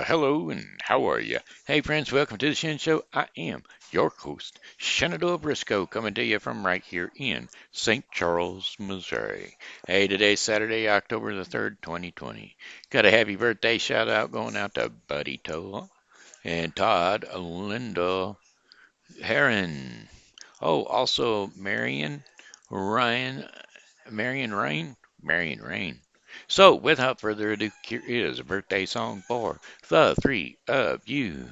Hello and how are you? Hey friends, welcome to the Shen Show. I am your host, Shenandoah Briscoe, coming to you from right here in St. Charles, Missouri. Hey, today's Saturday, October the 3rd, 2020. Got a happy birthday shout out going out to Buddy Toa and Todd Linda Heron. Oh, also Ryan, Marion Rain. So, without further ado, here is a birthday song for the three of you.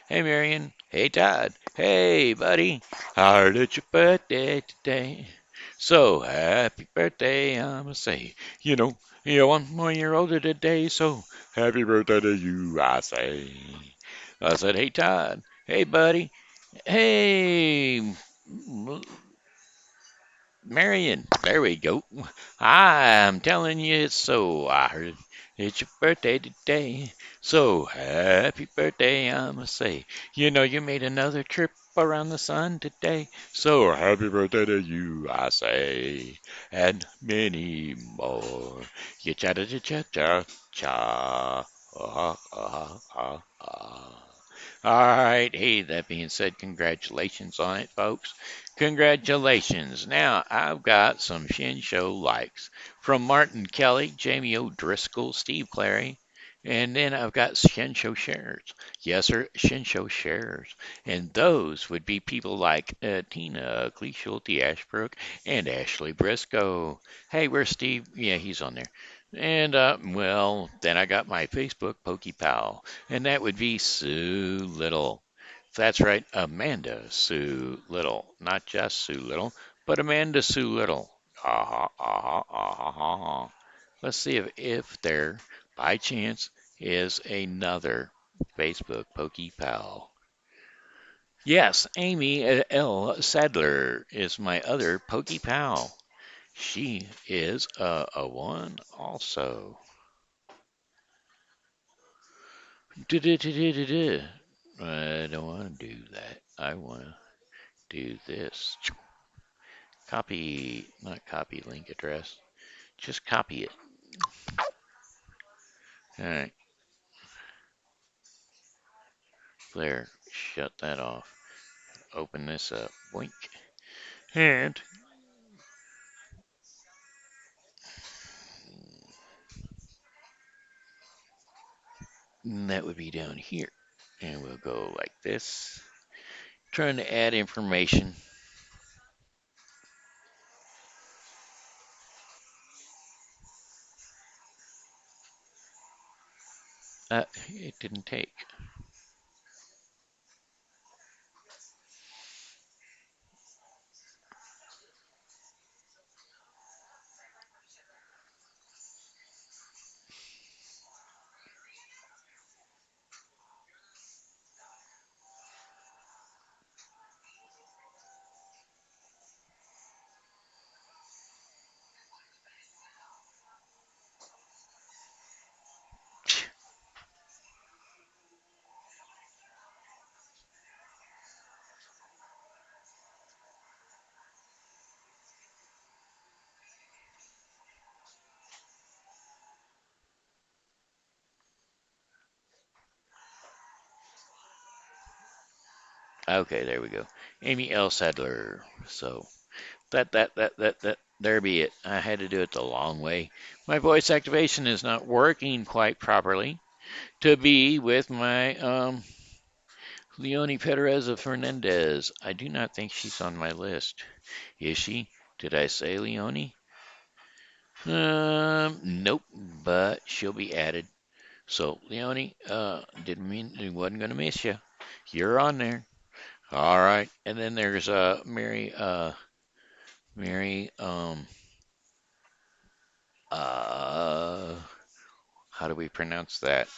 Hey, Marion. Hey, Todd. Hey, buddy. How'd it's your birthday today? So, happy birthday, I'ma say. You're 1 more year older today, so happy birthday to you, I say. I said, hey, Todd. Hey, buddy. Hey, Marion, there we go. I'm telling you it's so. I heard it's your birthday today. So happy birthday, I'ma say. You made another trip around the sun today. So happy birthday to you, I say. And many more. Ya cha cha cha cha cha. Ah, ah, ah, ah. All right. Hey, that being said, congratulations on it, folks. Congratulations. Now, I've got some Shin Show likes from Martin Kelly, Jamie O'Driscoll, Steve Clary, and then I've got Shin Show shares. Yes, sir, Shin Show shares. And those would be people like Tina, Clee Schulte, Ashbrook, and Ashley Briscoe. Hey, where's Steve? Yeah, he's on there. And, well, then I got my Facebook Pokey Pal, and that would be Sue Little. That's right, Amanda Sue Little. Not just Sue Little, but Amanda Sue Little. Ah, ah, ah, ah. Let's see if there, by chance, is another Facebook Pokey Pal. Yes, Amy L. Sadler is my other Pokey Pal. She is a one also. Du-du-du-du-du-du. I don't want to do that. I want to do this. Copy, not copy link address. Just copy it. All right, there. Shut that off. Open this up. Boink. And that would be down here. And we'll go like this. Trying to add information. It didn't take. Okay, there we go. Amy L. Sadler. So there be it. I had to do it the long way. My voice activation is not working quite properly. To be with my Leonie Perez of Fernandez. I do not think she's on my list. Is she? Did I say Leonie? Nope, but she'll be added. So, Leonie, didn't mean it wasn't gonna miss you. You're on there. All right. And then there's Mary, uh, how do we pronounce that?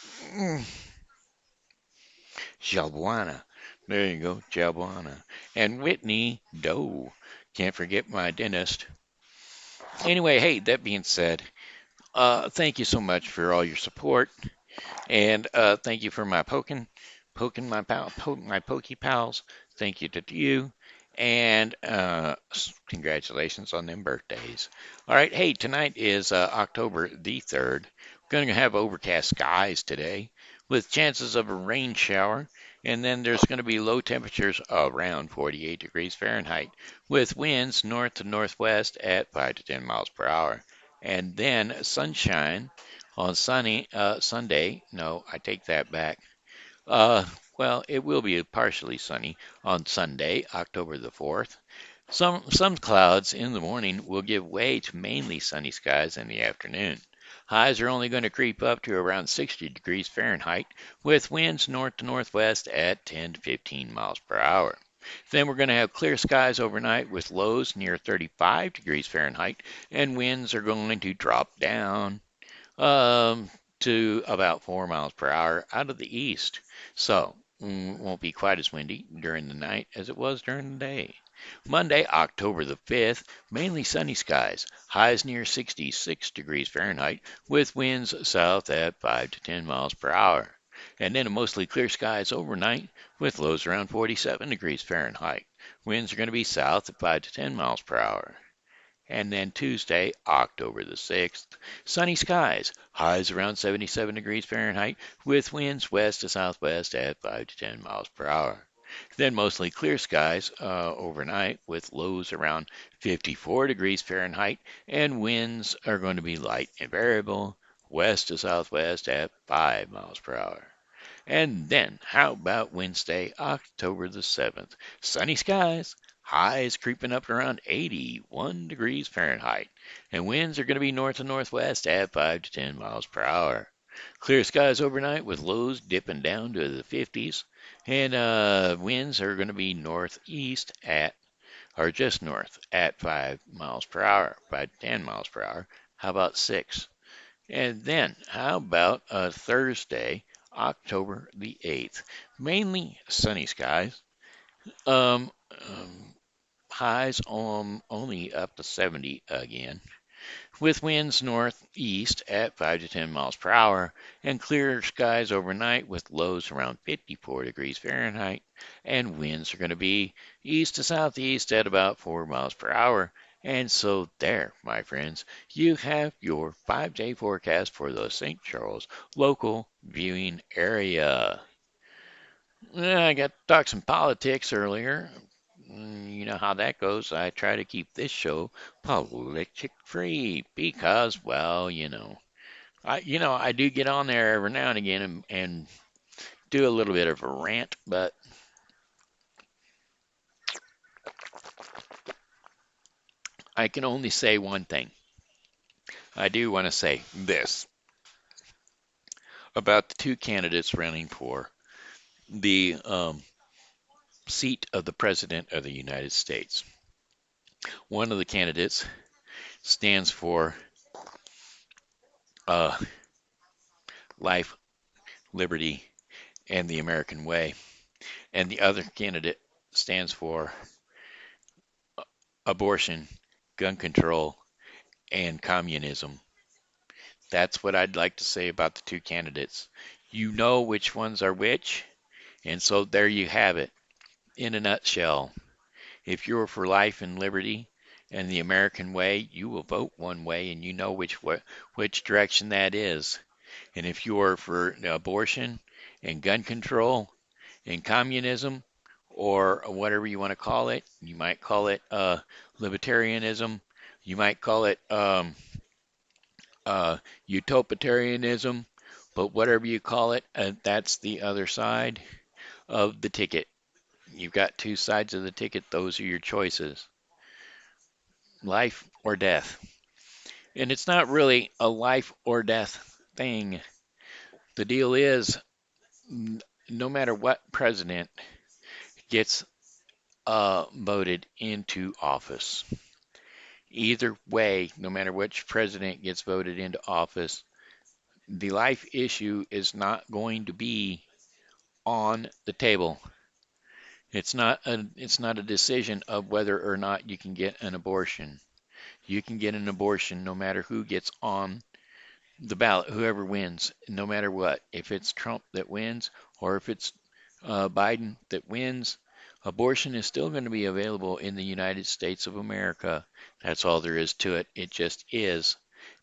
Jalbuana. There you go, Jalbuana. And Whitney Doe. Can't forget my dentist. Anyway, hey, that being said, thank you so much for all your support, and thank you for my poking my pokey pals. Thank you to you, and congratulations on them birthdays. All right, hey, tonight is October the 3rd. We're going to have overcast skies today with chances of a rain shower. And then there's going to be low temperatures around 48 degrees Fahrenheit with winds north to northwest at 5 to 10 miles per hour. And then sunshine on Sunday. No, I take that back. Uh, well, it will be partially sunny on Sunday, October the 4th. Some clouds in the morning will give way to mainly sunny skies in the afternoon. Highs are only going to creep up to around 60 degrees Fahrenheit with winds north to northwest at 10 to 15 miles per hour. Then we're going to have clear skies overnight with lows near 35 degrees Fahrenheit and winds are going to drop down um, to about 4 miles per hour out of the east. So, won't be quite as windy during the night as it was during the day. Monday, October the 5th, mainly sunny skies, highs near 66 degrees Fahrenheit, with winds south at 5 to 10 miles per hour. And then a mostly clear skies overnight, with lows around 47 degrees Fahrenheit. Winds are going to be south at 5 to 10 miles per hour. And then Tuesday, October the 6th, sunny skies, highs around 77 degrees Fahrenheit, with winds west to southwest at 5 to 10 miles per hour. Then mostly clear skies overnight with lows around 54 degrees Fahrenheit, and winds are going to be light and variable, west to southwest at 5 miles per hour. And then, how about Wednesday, October the 7th? Sunny skies, highs creeping up around 81 degrees Fahrenheit, and winds are going to be north to northwest at 5 to 10 miles per hour. Clear skies overnight with lows dipping down to the 50s, and winds are going to be northeast at, or just north at 5 miles per hour, 5 to 10 miles per hour. How about 6? And then, how about Thursday, October the 8th? Mainly sunny skies. Um, um, Highs only up to 70 again, with winds northeast at 5 to 10 miles per hour, and clear skies overnight with lows around 54 degrees Fahrenheit, and winds are going to be east to southeast at about 4 miles per hour. And so there, my friends, you have your 5-day forecast for the St. Charles local viewing area. I got to talk some politics earlier. You know how that goes. I try to keep this show politic free because, well, I do get on there every now and again and do a little bit of a rant, but I can only say one thing. I do want to say this about the two candidates running for the seat of the President of the United States. One of the candidates stands for uh, life, liberty, and the American way, and the other candidate stands for abortion, gun control, and communism. That's what I'd like to say about the two candidates. You know which ones are which, and so there you have it in a nutshell. If you're for life and liberty and the American way, you will vote one way and you know which direction that is. And if you're for abortion and gun control and communism or whatever you want to call it, you might call it libertarianism, you might call it utopian, but whatever you call it, that's the other side of the ticket. You've got two sides of the ticket. Those are your choices, life or death. And it's not really a life or death thing. The deal is, no matter what president gets voted into office, either way, no matter which president gets voted into office, the life issue is not going to be on the table. It's not a decision of whether or not you can get an abortion. You can get an abortion no matter who gets on the ballot, whoever wins, no matter what. If it's Trump that wins or if it's Biden that wins, abortion is still going to be available in the United States of America. That's all there is to it. It just is.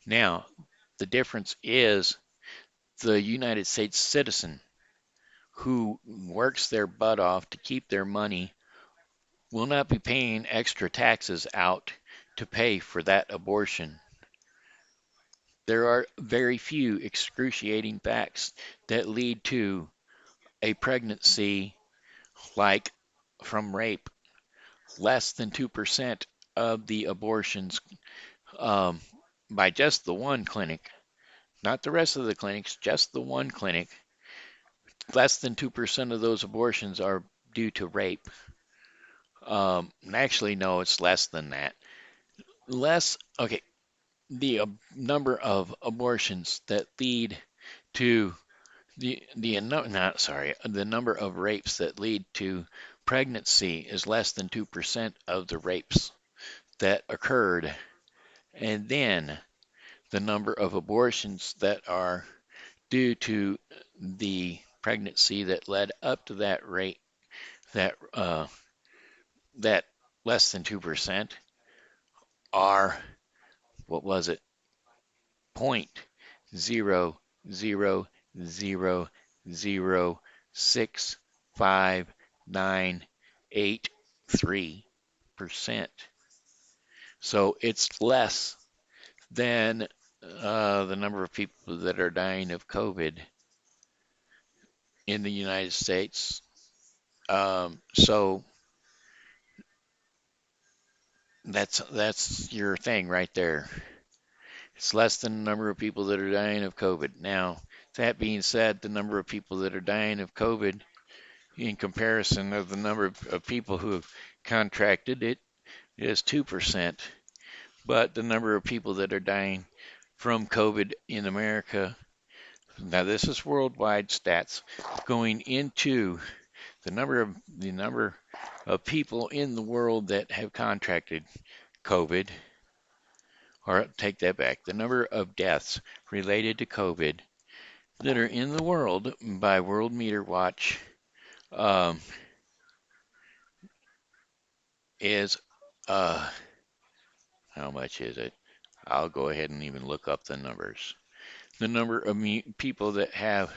Now, the difference is the United States citizen who works their butt off to keep their money will not be paying extra taxes out to pay for that abortion. There are very few excruciating facts that lead to a pregnancy like from rape. Less than 2% of the abortions um, by just the one clinic, not the rest of the clinics, just the one clinic, less than 2% of those abortions are due to rape. Actually, no, it's less than that. Okay, the number of abortions that lead to the no, not sorry, the number of rapes that lead to pregnancy is less than 2% of the rapes that occurred. And then the number of abortions that are due to the pregnancy that led up to that rate, that that less than 2% are, what was it, point zero zero zero zero 65983%. So it's less than the number of people that are dying of COVID in the United States. So that's your thing right there. It's less than the number of people that are dying of COVID. Now, that being said, the number of people that are dying of COVID in comparison of the number of people who have contracted it is 2%. But the number of people that are dying from COVID in America, now this is worldwide stats, going into the number of people in the world that have contracted COVID, or take that back, the number of deaths related to COVID that are in the world by World Meter Watch um, is how much is it? I'll go ahead and even look up the numbers. The number of people that have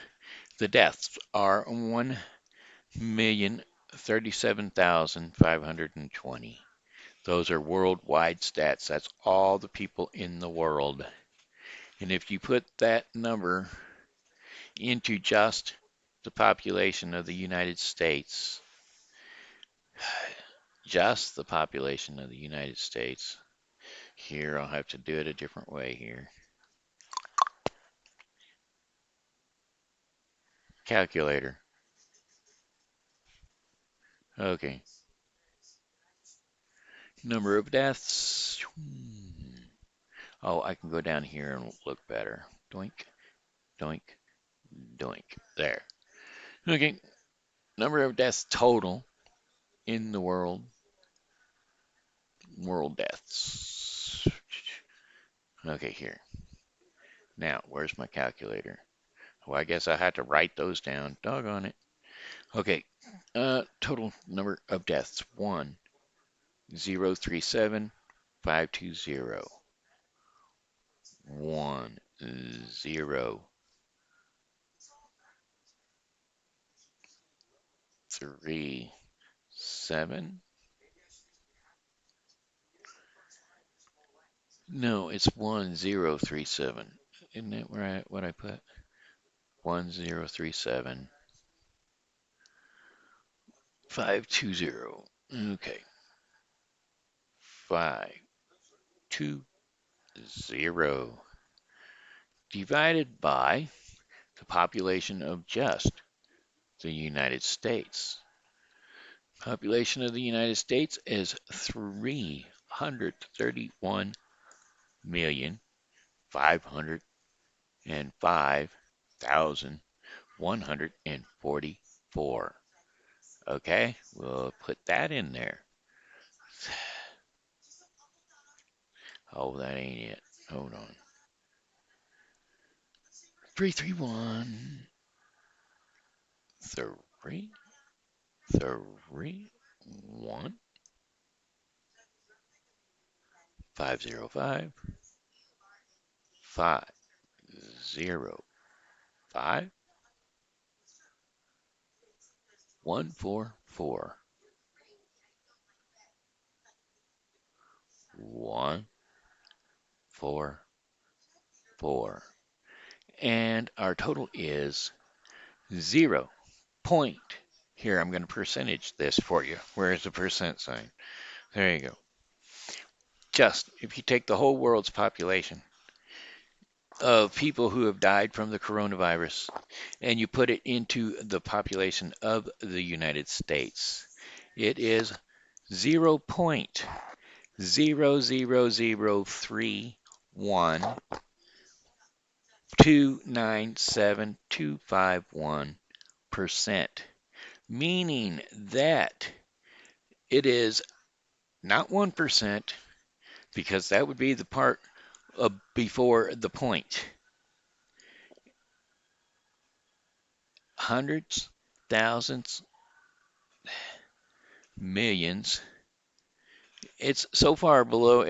the deaths are 1,037,520. Those are worldwide stats. That's all the people in the world. And if you put that number into just the population of the United States, just the population of the United States, here I'll have to do it a different way here. Calculator. Okay. Number of deaths. Oh, I can go down here and look better. Doink, doink, doink. There. Okay. Number of deaths total in the world. World deaths. Okay, here. Now, where's my calculator? Well, I guess I had to write those down. Doggone it. Okay. Total number of deaths. 1,037,520. 1,037. No, it's 1037. Isn't that what I put? 1037 520. Okay. 520 divided by the population of just the United States. Population of the United States is 331,505,144. Okay, we'll put that in there. Oh, that ain't it. Hold on. 331 3 3 1 505 50 5 1 4 4 1 4 4. And our total is 0 point. Here, I'm going to percentage this for you. Where is the percent sign? There you go. Just if you take the whole world's population of people who have died from the coronavirus and you put it into the population of the United States, it is 0.0003297,251%, meaning that it is not 1%, because that would be the part before the point. Hundreds, thousands, millions. It's so far below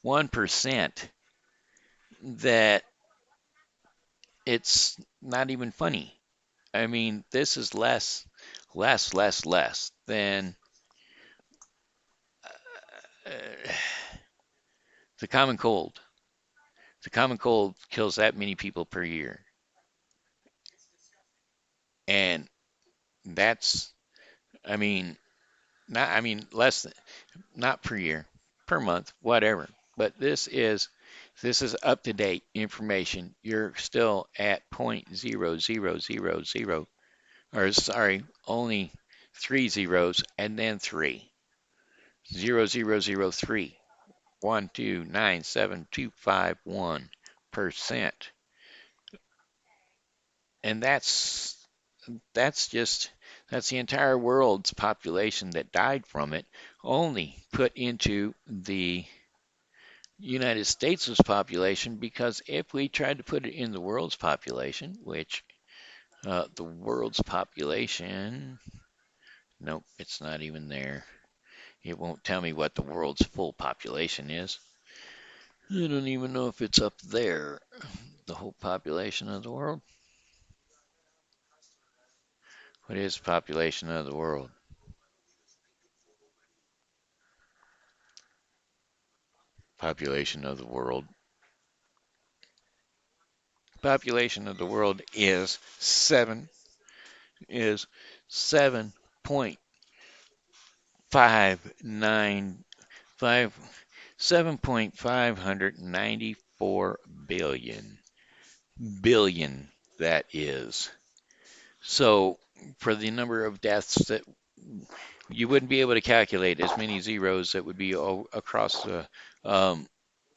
1% that it's not even funny. I mean, this is less than uh, the common cold. The common cold kills that many people per year. And that's, I mean, less than, not per year, per month, whatever. But this is up to date information. You're still at point 0.0000, or sorry, only 3 zeros and then 3. 0.0003. 1297251%. And that's the entire world's population that died from it, only put into the United States' population, because if we tried to put it in the world's population, which the world's population, nope, it's not even there. It won't tell me what the world's full population is. I don't even know if it's up there, the whole population of the world. What is the population of the world? Population of the world. Population of the world is 7.595 7.594 billion, that is. So for the number of deaths, that you wouldn't be able to calculate as many zeros that would be um,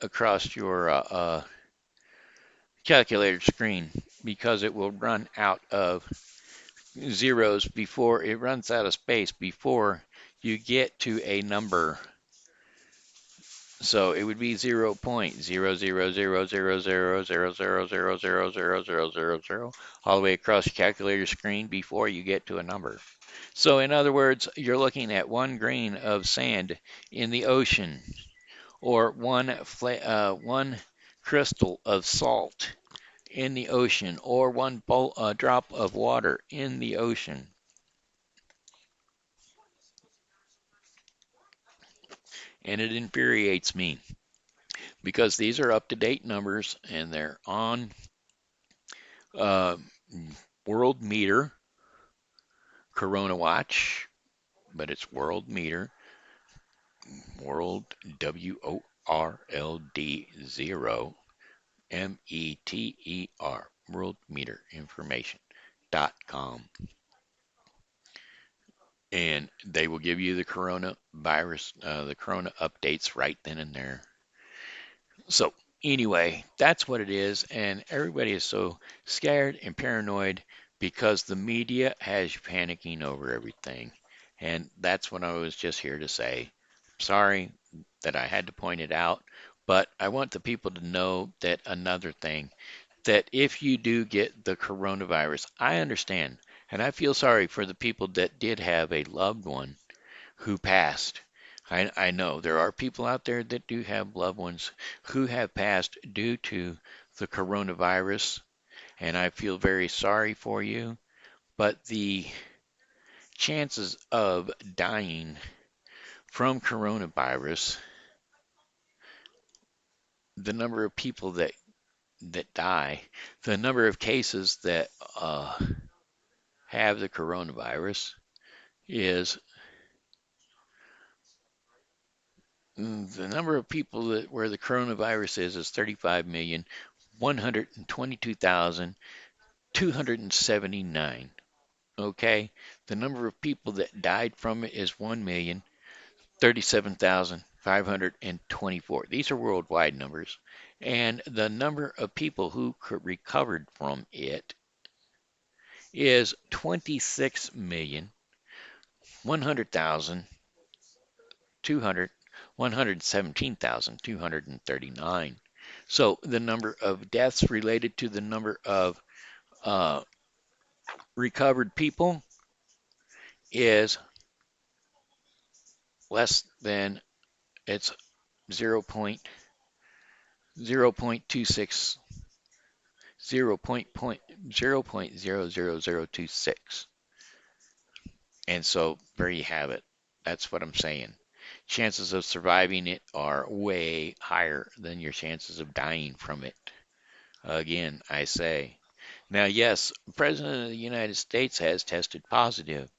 across your calculator screen, because it will run out of zeros before it runs out of space before you get to a number. So it would be 0.0000000000000 all the way across your calculator screen before you get to a number. So in other words, you're looking at one grain of sand in the ocean, or one crystal of salt in the ocean, or one drop of water in the ocean. And it infuriates me, because these are up-to-date numbers, and they're on uh, World Meter, Corona Watch, but it's World Meter, World WORLD 0 METER, World Meter Information.com. And they will give you the coronavirus, the corona updates right then and there. So anyway, that's what it is, and everybody is so scared and paranoid because the media has you panicking over everything. And that's what I was just here to say. Sorry that I had to point it out, but I want the people to know that another thing, that if you do get the coronavirus, I understand, and I feel sorry for the people that did have a loved one who passed. I know there are people out there that do have loved ones who have passed due to the coronavirus, and I feel very sorry for you, but the chances of dying from coronavirus, the number of people that die, the number of cases that uh, have the coronavirus is the number of people that where the coronavirus is 35,122,279. Okay, the number of people that died from it is 1,037,524. These are worldwide numbers, and the number of people who recovered from it is 26,100,117,239. So the number of deaths related to the number of uh, recovered people is less than it's 0.0.26 0.00026. And so there you have it. That's what I'm saying. Chances of surviving it are way higher than your chances of dying from it. Again, I say. Now, yes, the President of the United States has tested positive.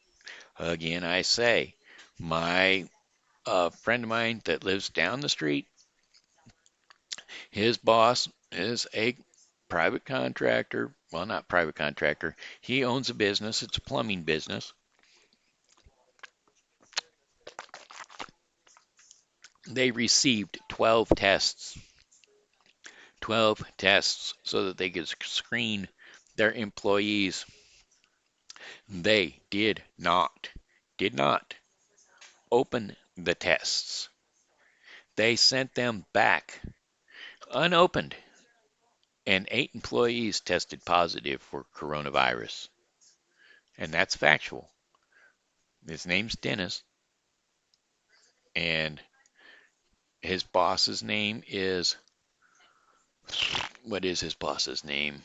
Again, I say. My friend of mine that lives down the street, his boss is a private contractor. Well, not private contractor. He owns a business. It's a plumbing business. They received 12 tests so that they could screen their employees. They did not open the tests. They sent them back unopened, and 8 employees tested positive for coronavirus. And that's factual. His name's Dennis, and his boss's name is, what is his boss's name?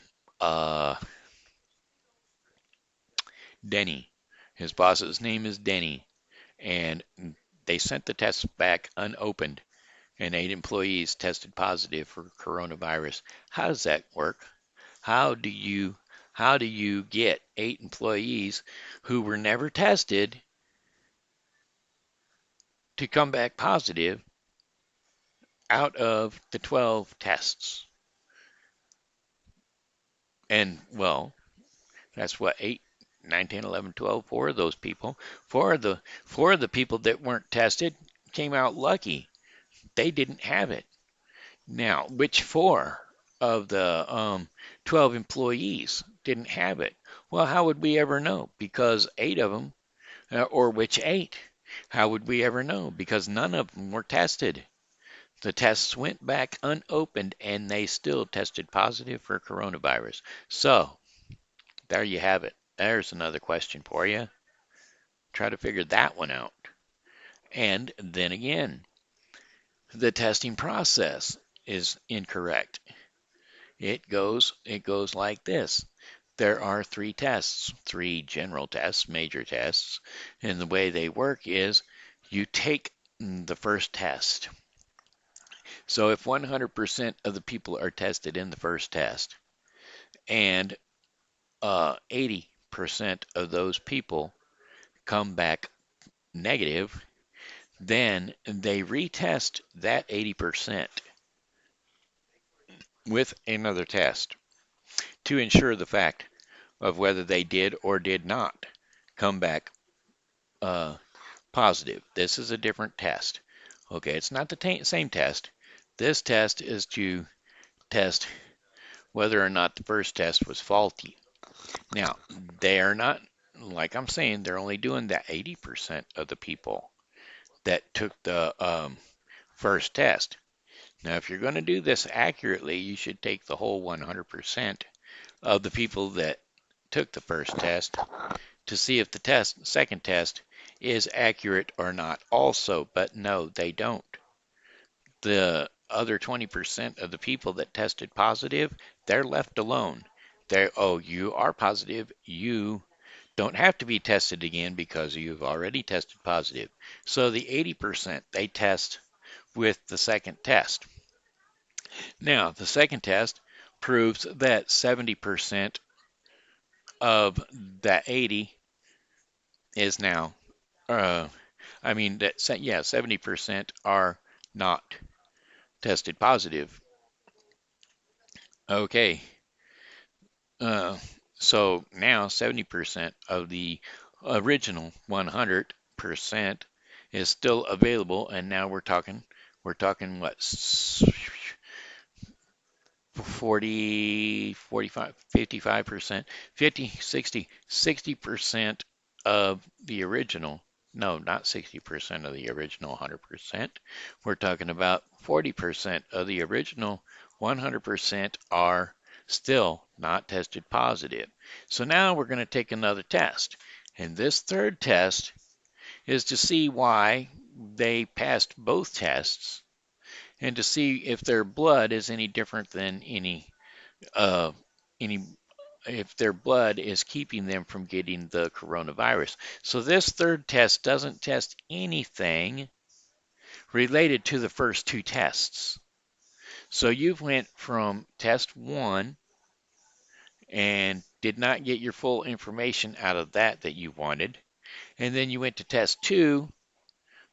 Denny. His boss's name is Denny, and they sent the tests back unopened, and 8 employees tested positive for coronavirus. How does that work? How do you how do you get 8 employees who were never tested to come back positive out of the 12 tests? And well, that's what 8, 9, 10, 11, 12, 4 of those people. Four of the people that weren't tested came out lucky. They didn't have it. Now, which 4 of the 12 employees didn't have it? Well, how would we ever know? Because 8 of them, or which 8? How would we ever know? Because none of them were tested. The tests went back unopened and they still tested positive for coronavirus. So, there you have it. There's another question for you. Try to figure that one out. And then again, the testing process is incorrect. It goes like this. There are 3 tests, 3 general tests, major tests, and the way they work is you take the first test. So if 100% of the people are tested in the first test and 80% of those people come back negative, then they retest that 80% with another test to ensure the fact of whether they did or did not come back uh, positive. This is a different test. Okay, it's not the same test. This test is to test whether or not the first test was faulty. Now, they are not, like I'm saying, they're only doing that 80% of the people that took the first test. Now, if you're going to do this accurately, you should take the whole 100% of the people that took the first test to see if the second test is accurate or not also, but no, they don't. The other 20% of the people that tested positive, they're left alone. There, oh, you are positive. You don't have to be tested again because you've already tested positive. So the 80%, they test with the second test. Now, the second test proves that 70% of that 80 is now, uh, I mean, yeah, 70% are not tested positive. Okay, uh, so now 70% of the original 100% is still available, and now we're talking what, 40, 45, 55%, 50, 60% of the original. No, not 60% of the original 100%. We're talking about 40% of the original 100% are still not tested positive. So now we're going to take another test. And this third test is to see why they passed both tests and to see if their blood is any different than uh, any if their blood is keeping them from getting the coronavirus. So this third test doesn't test anything related to the first two tests. So you've went from test one and did not get your full information out of that you wanted, and then you went to test two,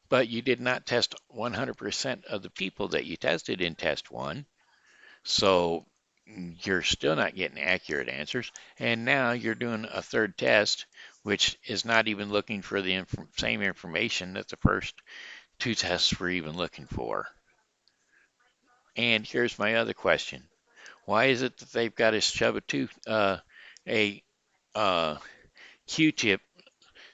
but you did not test 100% of the people that you tested in test one. So you're still not getting accurate answers. And now you're doing a third test, which is not even looking for the same information that the first two tests were even looking for. And here's my other question. Why is it that they've got to shove a uh, Q-tip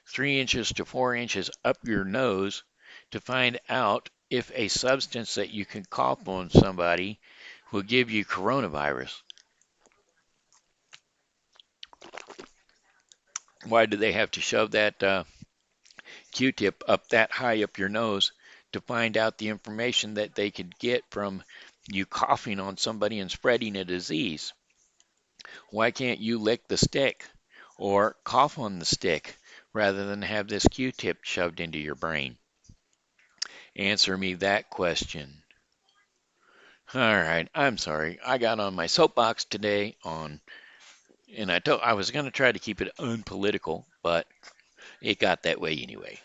3 inches to 4 inches up your nose to find out if a substance that you can cough on somebody will give you coronavirus? Why do they have to shove that Q-tip up that high up your nose to find out the information that they could get from you coughing on somebody and spreading a disease? Why can't you lick the stick or cough on the stick rather than have this Q-tip shoved into your brain? Answer me that question. All right, I'm sorry. I got on my soapbox today and I was going to try to keep it unpolitical, but it got that way anyway.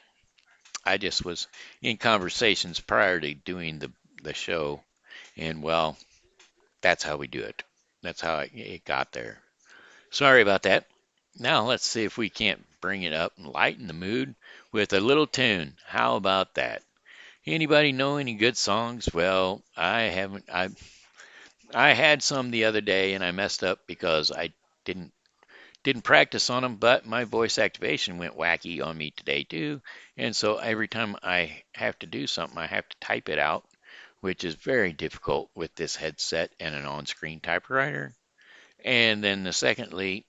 I just was in conversations prior to doing the show, and well, that's how we do it. That's how it got there. Sorry about that. Now let's see if we can't bring it up and lighten the mood with a little tune. How about that? Anybody know any good songs? Well, I haven't. I had some the other day and I messed up because I didn't didn't practice on them, but my voice activation went wacky on me today too. And so every time I have to do something, I have to type it out, which is very difficult with this headset and an on-screen typewriter. And then secondly,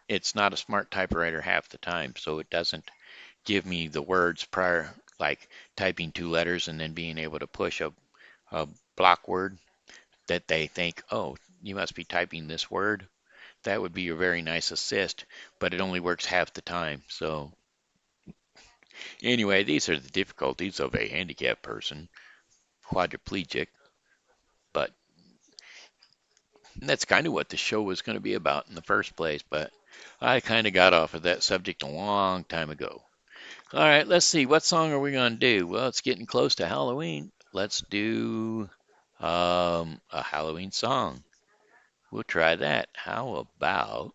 it's not a smart typewriter half the time, so it doesn't give me the words prior, like typing two letters and then being able to push a block word that they think, oh, you must be typing this word. That would be a very nice assist, but it only works half the time. So anyway, these are the difficulties of a handicapped person, quadriplegic, but that's kind of what the show was going to be about in the first place, but I kind of got off of that subject a long time ago. All right, let's see. What song are we going to do? Well, it's getting close to Halloween. Let's do a Halloween song. We'll try that. How about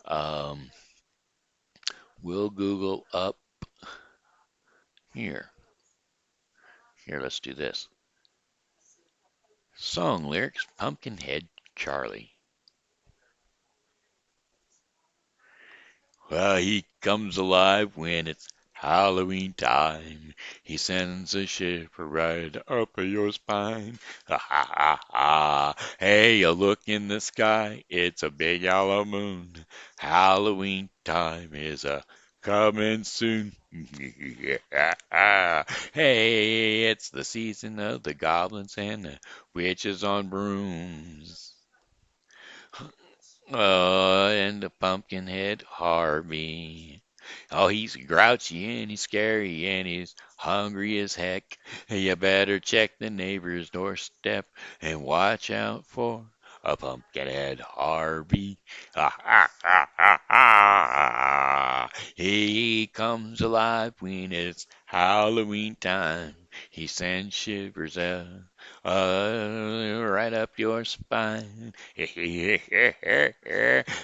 um, we'll Google up here. Here, let's do this. Song lyrics, Pumpkinhead Charlie. Well, he comes alive when it's Halloween time. He sends a shiver right up your spine. Ha ha ha ha. Hey, you look in the sky, it's a big yellow moon. Halloween time is a coming soon. Hey, it's the season of the goblins and the witches on brooms. And the Pumpkinhead Harvey. Oh, he's grouchy and he's scary and he's hungry as heck. You better check the neighbor's doorstep and watch out for a Pumpkinhead Harvey. Ah, ah, ah, ah, ah. He comes alive when it's Halloween time. He sends shivers right up your spine.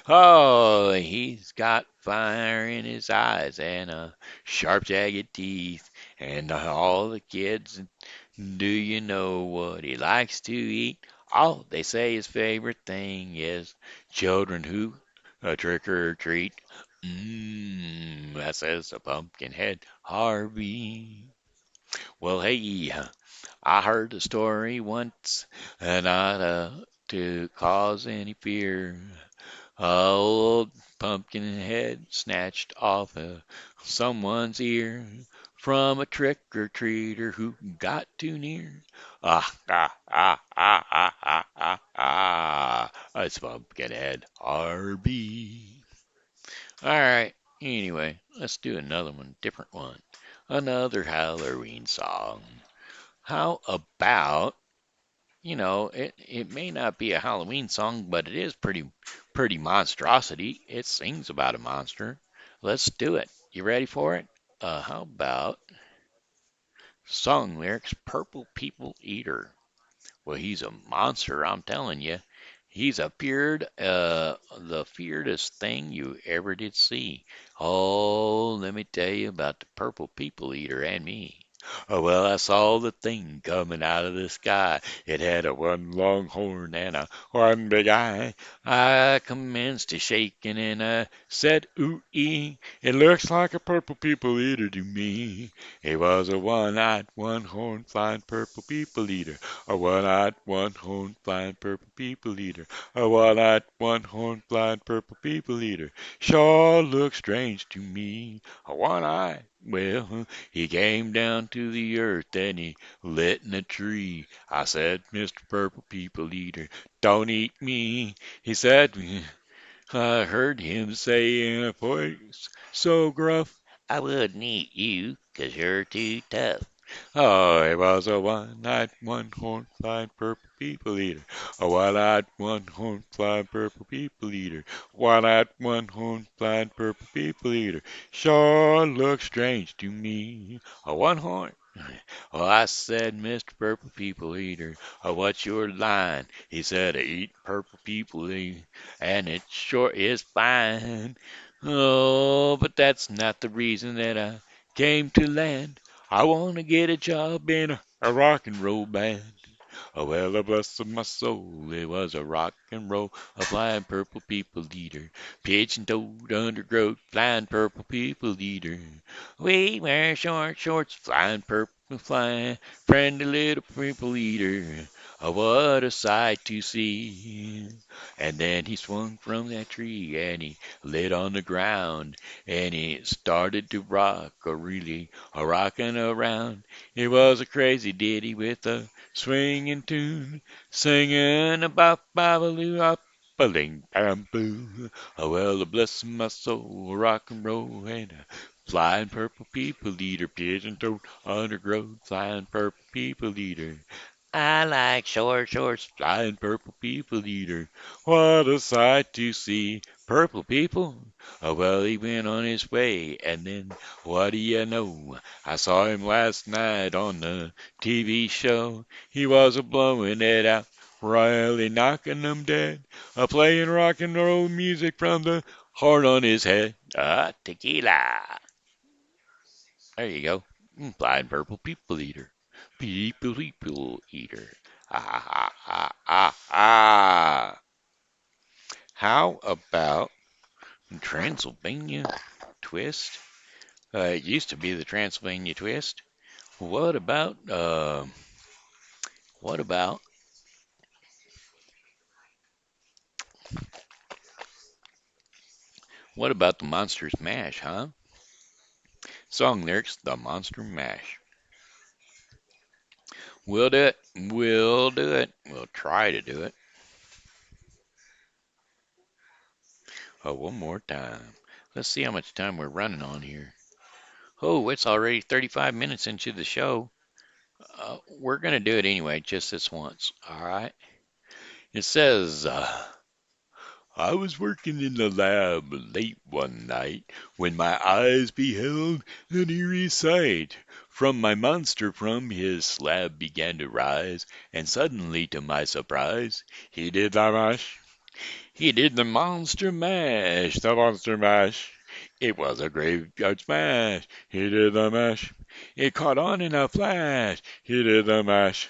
Oh, he's got fire in his eyes and sharp, jagged teeth. And all the kids, do you know what he likes to eat? Oh, they say his favorite thing is children who trick or treat. That says a pumpkin head Harvey. Well, hey, I heard a story once, not to cause any fear. Old Pumpkinhead snatched off someone's ear from a trick or treater who got too near. Ah, ah, ah, ah, ah, ah, ah, ah. It's Pumpkinhead RB. All right. Anyway, let's do another one, different one. Another Halloween song. How about, it may not be a Halloween song, but it is pretty monstrosity. It sings about a monster. Let's do it. You ready for it? How about song lyrics Purple People Eater? Well, he's a monster, I'm telling you. He's appeared the fiercest thing you ever did see. Oh, let me tell you about the purple people eater and me. Oh, well, I saw the thing coming out of the sky. It had a one long horn and a one big eye. I commenced to shaking and I said, ooh, ee. It looks like a purple people eater to me. It was a one-eyed, one-horned, flying purple people eater. A one-eyed, one-horned, flying purple people eater. A one-eyed, one-horned, flying purple people eater. Sure looks strange to me. A one-eyed, well, he came down to the earth and he lit in a tree. I said, Mr. Purple People Eater, don't eat me. He said, I heard him say in a voice so gruff, I wouldn't eat you 'cause you're too tough. Oh, it was a one-eyed, one-horned, flying purple people eater. A one-eyed, one-horned, flying purple people eater. One-eyed, one-horned, flying purple people eater. Sure looks strange to me. A one-horn. Oh, I said, Mr. Purple People Eater, what's your line? He said, I eat purple people, and it sure is fine. Oh, but that's not the reason that I came to land. I want to get a job in a rock and roll band. Oh, well, bless my soul, it was a rock and roll, a flying purple people eater, pigeon-toed undergrowth, flying purple people eater. We wear short shorts, flying purple, flying, friendly little people eater. Oh, what a sight to see. And then he swung from that tree and he lit on the ground and he started to rock, really a rocking around. It was a crazy ditty with a swinging tune, singing about babaloo up a ding bam boo. Oh well, bless my soul, rock and roll and a flying purple people eater, pigeon toed undergrowth, flying purple people eater. I like short shorts, flying purple people eater. What a sight to see, purple people. Oh well, he went on his way, and then what do you know? I saw him last night on the TV show. He was a blowing it out, royally knocking them dead, a playing rock and roll music from the horn on his head. Ah, tequila. There you go. Blind purple people eater. People eater. Ah, ah, ah, ah, ah. How about Transylvania twist? It used to be the Transylvania twist. What about what about what about the Monsters Mash, huh? Song lyrics, the Monster Mash. We'll do it. We'll do it. We'll try to do it. one more time. Let's see how much time we're running on here. Oh, it's already 35 minutes into the show. We're going to do it anyway, just this once. All right. It says, I was working in the lab late one night when my eyes beheld an eerie sight. From his slab began to rise, and suddenly, to my surprise, he did the mash. He did the monster mash. It was a graveyard smash. He did the mash. It caught on in a flash. He did the mash.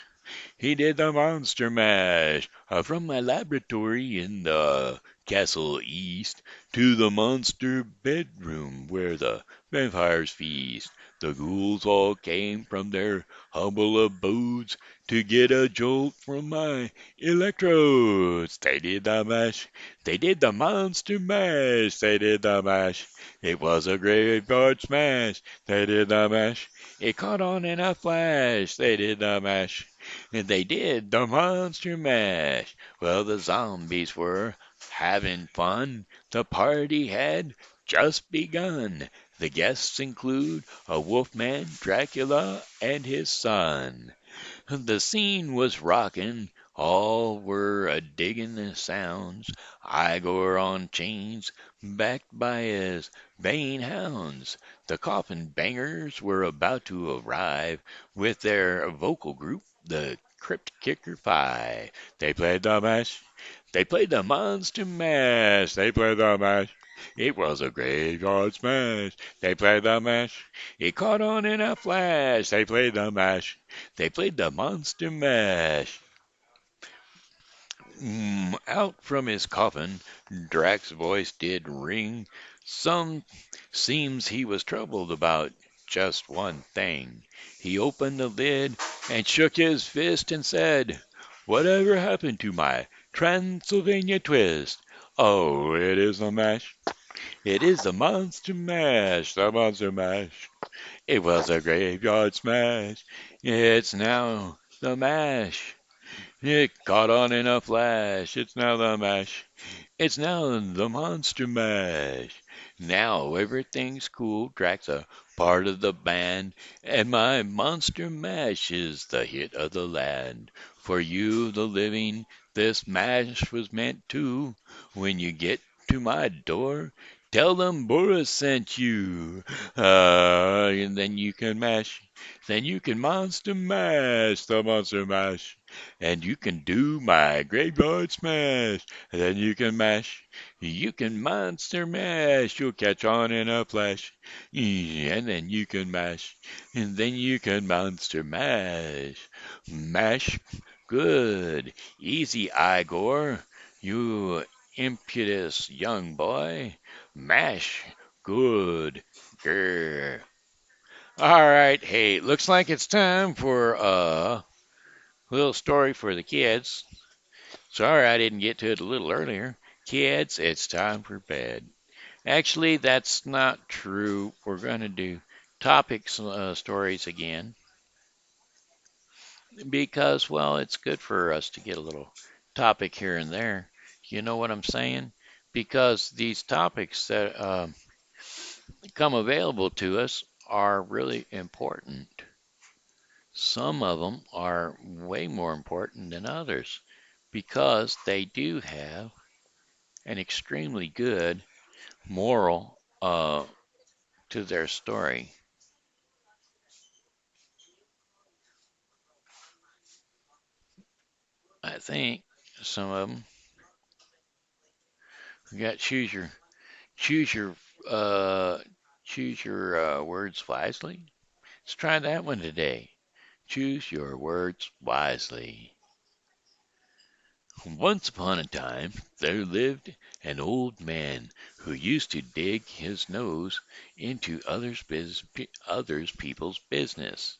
He did the monster mash from my laboratory in the castle east to the monster bedroom where the vampires feast. The ghouls all came from their humble abodes to get a jolt from my electrodes. They did the mash. They did the monster mash. They did the mash. It was a graveyard smash. They did the mash. It caught on in a flash. They did the mash. And they did the monster mash. Well, the zombies were having fun. The party had just begun. The guests include a wolfman, Dracula, and his son. The scene was rockin', all were a diggin' the sounds. Igor on chains, backed by his baying hounds. The coffin bangers were about to arrive with their vocal group, the Crypt Kicker Five. They played the mash, they played the monster mash, they played the mash. It was a graveyard smash. They played the mash. It caught on in a flash. They played the mash. They played the monster mash. Out from his coffin, Drax's voice did ring. Some seems he was troubled about just one thing. He opened the lid and shook his fist and said, "Whatever happened to my Transylvania twist? Oh, it is the mash. It is the monster mash, the monster mash. It was a graveyard smash. It's now the mash. It caught on in a flash. It's now the mash. It's now the monster mash. Now everything's cool. Drax a part of the band, and my monster mash is the hit of the land. For you, the living, this mash was meant to. When you get to my door, tell them Boris sent you. And then you can mash. Then you can monster mash the monster mash. And you can do my graveyard smash. And then you can mash. You can monster mash. You'll catch on in a flash. And then you can mash. And then you can monster mash. Mash good. Easy, Igor. You impetuous young boy. Mash good. Grr. All right. Hey, looks like it's time for a little story for the kids. Sorry I didn't get to it a little earlier. Kids, it's time for bed. Actually, that's not true. We're going to do topics stories again because, well, it's good for us to get a little topic here and there. You know what I'm saying? Because these topics that come available to us are really important. Some of them are way more important than others because they do have an extremely good moral to their story. I think some of them. We got choose your uh, choose your words wisely. Let's try that one today. Choose your words wisely. Once upon a time there lived an old man who used to dig his nose into others people's business.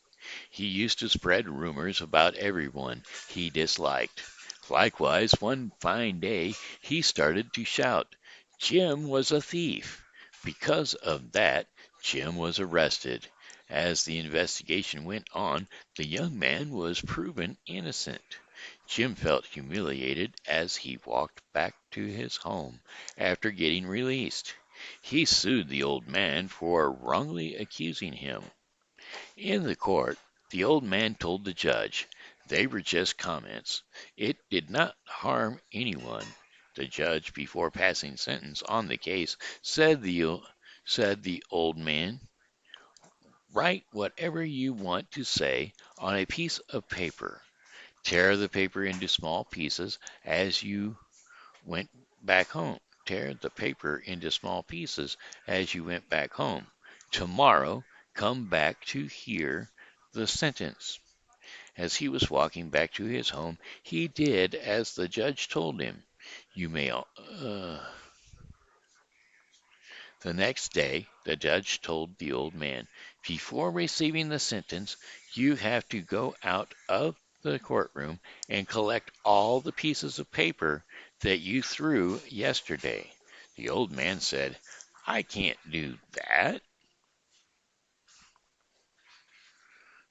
He used to spread rumors about everyone he disliked. Likewise, one fine day he started to shout, Jim was a thief. Because of that, Jim was arrested. As the investigation went on, the young man was proven innocent. Jim felt humiliated as he walked back to his home after getting released. He sued the old man for wrongly accusing him. In the court, the old man told the judge they were just comments. It did not harm anyone. The judge, before passing sentence on the case, said the old man, write whatever you want to say on a piece of paper. Tear the paper into small pieces as you went back home. Tear the paper into small pieces as you went back home. Tomorrow, come back to hear the sentence. As he was walking back to his home, he did as the judge told him. You may. The next day, the judge told the old man, before receiving the sentence, you have to go out of the courtroom and collect all the pieces of paper that you threw yesterday. The old man said, I can't do that.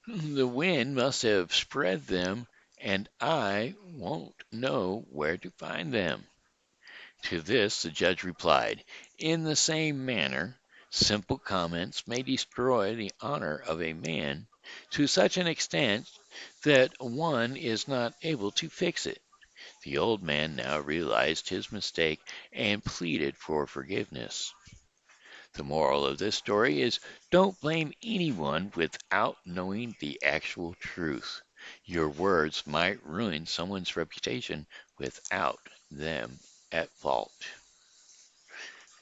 The wind must have spread them, and I won't know where to find them. To this the judge replied, in the same manner, simple comments may destroy the honor of a man to such an extent that one is not able to fix it. The old man now realized his mistake and pleaded for forgiveness. The moral of this story is don't blame anyone without knowing the actual truth. Your words might ruin someone's reputation without them at fault.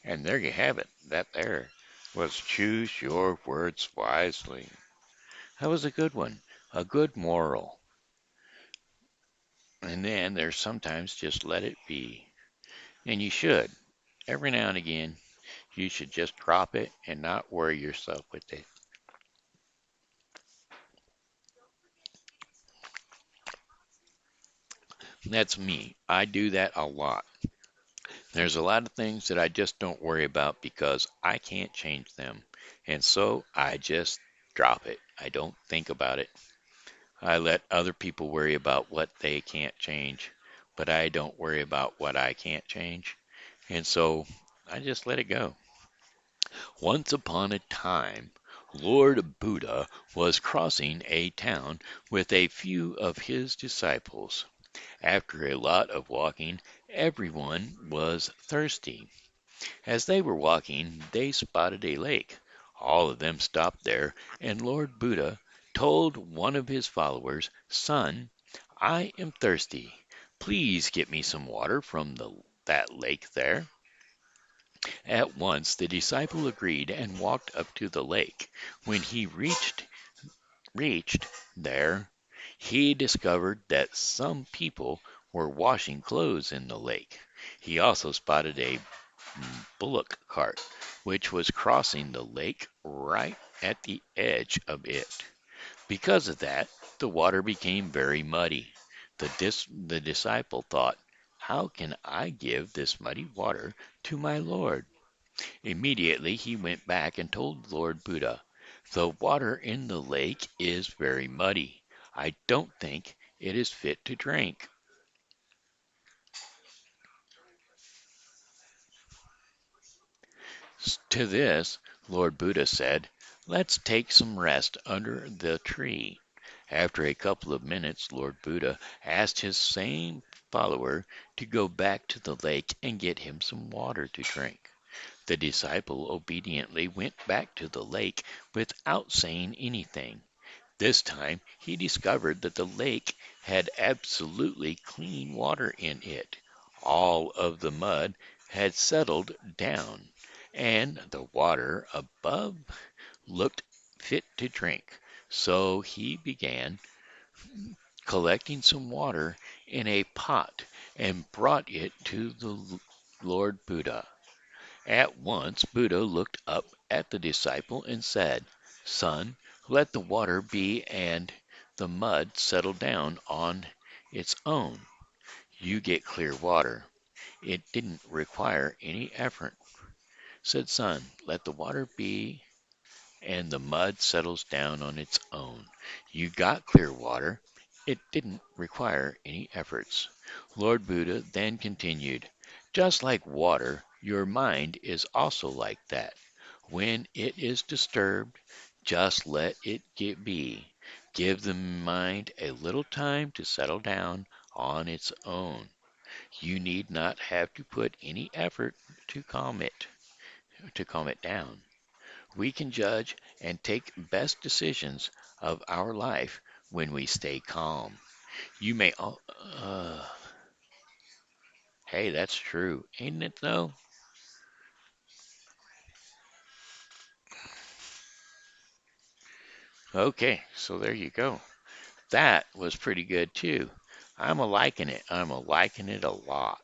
And there you have it. That there was choose your words wisely. That was a good one. A good moral. And then there's sometimes just let it be. And you should. Every now and again, you should just drop it and not worry yourself with it. That's me. I do that a lot. There's a lot of things that I just don't worry about because I can't change them. And so I just drop it. I don't think about it. I let other people worry about what they can't change, but I don't worry about what I can't change. And so I just let it go. Once upon a time, Lord Buddha was crossing a town with a few of his disciples. After a lot of walking, everyone was thirsty. As they were walking, they spotted a lake. All of them stopped there, and Lord Buddha told one of his followers, Son, I am thirsty. Please get me some water from that lake there. At once the disciple agreed and walked up to the lake. When he reached there, he discovered that some people were washing clothes in the lake. He also spotted a bullock cart, which was crossing the lake right at the edge of it. Because of that, the water became very muddy. The disciple thought, how can I give this muddy water to my Lord? Immediately he went back and told Lord Buddha, the water in the lake is very muddy. I don't think it is fit to drink. To this, Lord Buddha said, let's take some rest under the tree. After a couple of minutes, Lord Buddha asked his same follower to go back to the lake and get him some water to drink. The disciple obediently went back to the lake without saying anything. This time he discovered that the lake had absolutely clean water in it. All of the mud had settled down, and the water above looked fit to drink. So he began collecting some water in a pot and brought it to the Lord Buddha. At once Buddha looked up at the disciple and said, Son, let the water be and the mud settle down on its own. You get clear water. It didn't require any effort. Said Son, let the water be and the mud settles down on its own. You got clear water. It didn't require any efforts. Lord Buddha then continued, Just like water, your mind is also like that. When it is disturbed, just let it be. Give the mind a little time to settle down on its own. You need not have to put any effort to calm it down. We can judge and take best decisions of our life when we stay calm. You may, hey, that's true, ain't it though? Okay, so there you go. That was pretty good too. I'm a liking it. I'm a liking it a lot.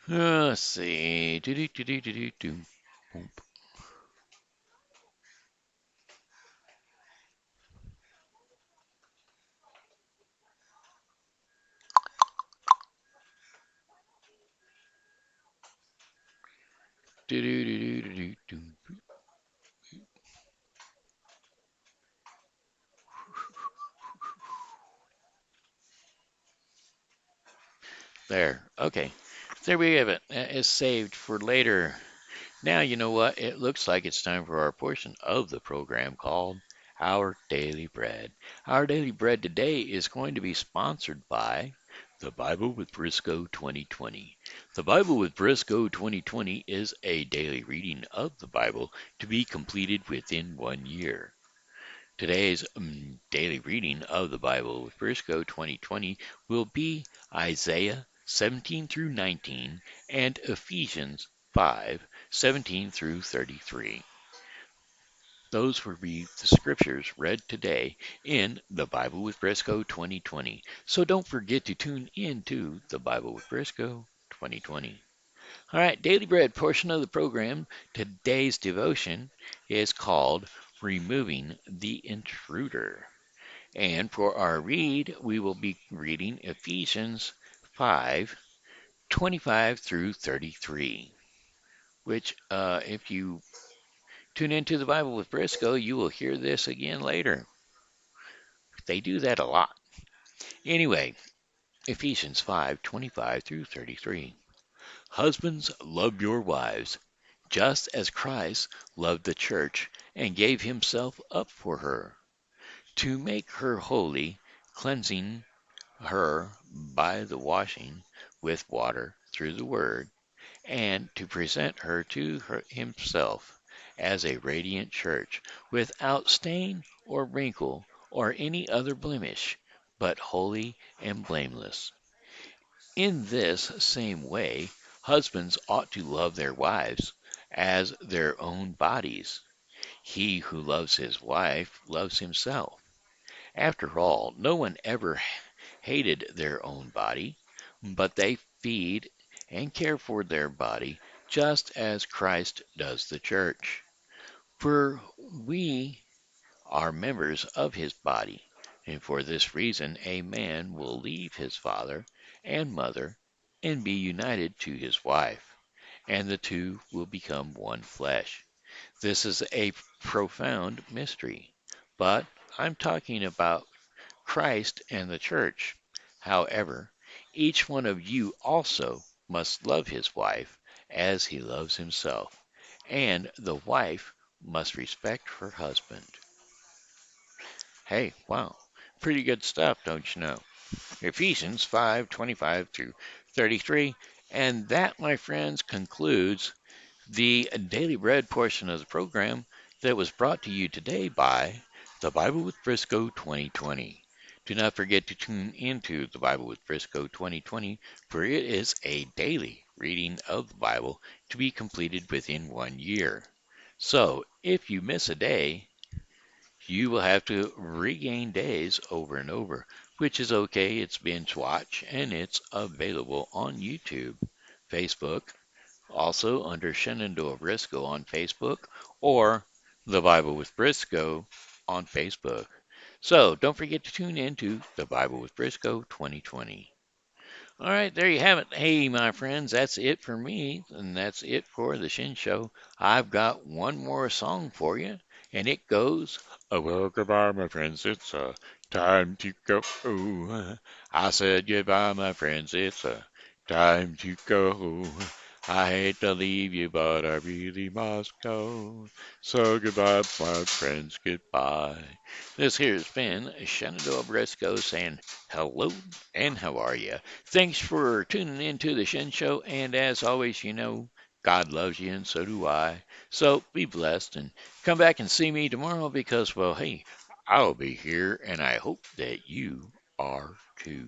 Let's see. Do. Do. There. Okay. There we have it. That is saved for later. Now, you know what? It looks like it's time for our portion of the program called Our Daily Bread. Our Daily Bread today is going to be sponsored by The Bible with Briscoe 2020. The Bible with Briscoe 2020 is a daily reading of the Bible to be completed within 1 year. Today's daily reading of the Bible with Briscoe 2020 will be Isaiah 17 through 19 and Ephesians 5:17 through 33. Those will be the scriptures read today in the Bible with Briscoe 2020. So don't forget to tune in to the Bible with Briscoe 2020. All right, Daily Bread portion of the program. Today's devotion is called Removing the Intruder. And for our read, we will be reading Ephesians 5:25 through 33, which, if you tune into the Bible with Briscoe, you will hear this again later. They do that a lot. Anyway, Ephesians 5:25 through 33. Husbands, love your wives, just as Christ loved the church and gave himself up for her, to make her holy, cleansing her by the washing with water through the word, and to present her to himself as a radiant church, without stain or wrinkle or any other blemish, but holy and blameless. In this same way, husbands ought to love their wives as their own bodies. He who loves his wife loves himself. After all, no one ever hated their own body, but they feed and care for their body just as Christ does the church. For we are members of his body, and for this reason a man will leave his father and mother and be united to his wife, and the two will become one flesh. This is a profound mystery, but I'm talking about Christ and the church. However, each one of you also must love his wife as he loves himself, and the wife must respect her husband. Hey, wow, pretty good stuff, don't you know? Ephesians 5:25 through 33. And that, my friends, concludes the Daily Bread portion of the program that was brought to you today by the Bible with Briscoe 2020. Do not forget to tune into the Bible with Briscoe 2020, for it is a daily reading of the Bible to be completed within 1 year. So, if you miss a day, you will have to regain days over and over, which is okay. It's binge watch and it's available on YouTube, Facebook, also under Shenandoah Briscoe on Facebook, or The Bible with Briscoe on Facebook. So don't forget to tune in to The Bible with Briscoe 2020. All right, there you have it. Hey, my friends, that's it for me, and that's it for the Shen Show. I've got one more song for you, and it goes, oh, well, goodbye, my friends. It's time to go. I said goodbye, my friends. It's time to go. I hate to leave you, but I really must go. So goodbye, my friends, goodbye. This here's been Shenandoah Briscoe saying hello and how are you? Thanks for tuning in to the Shen Show, and as always, God loves you and so do I. So be blessed and come back and see me tomorrow because, well, hey, I'll be here and I hope that you are too.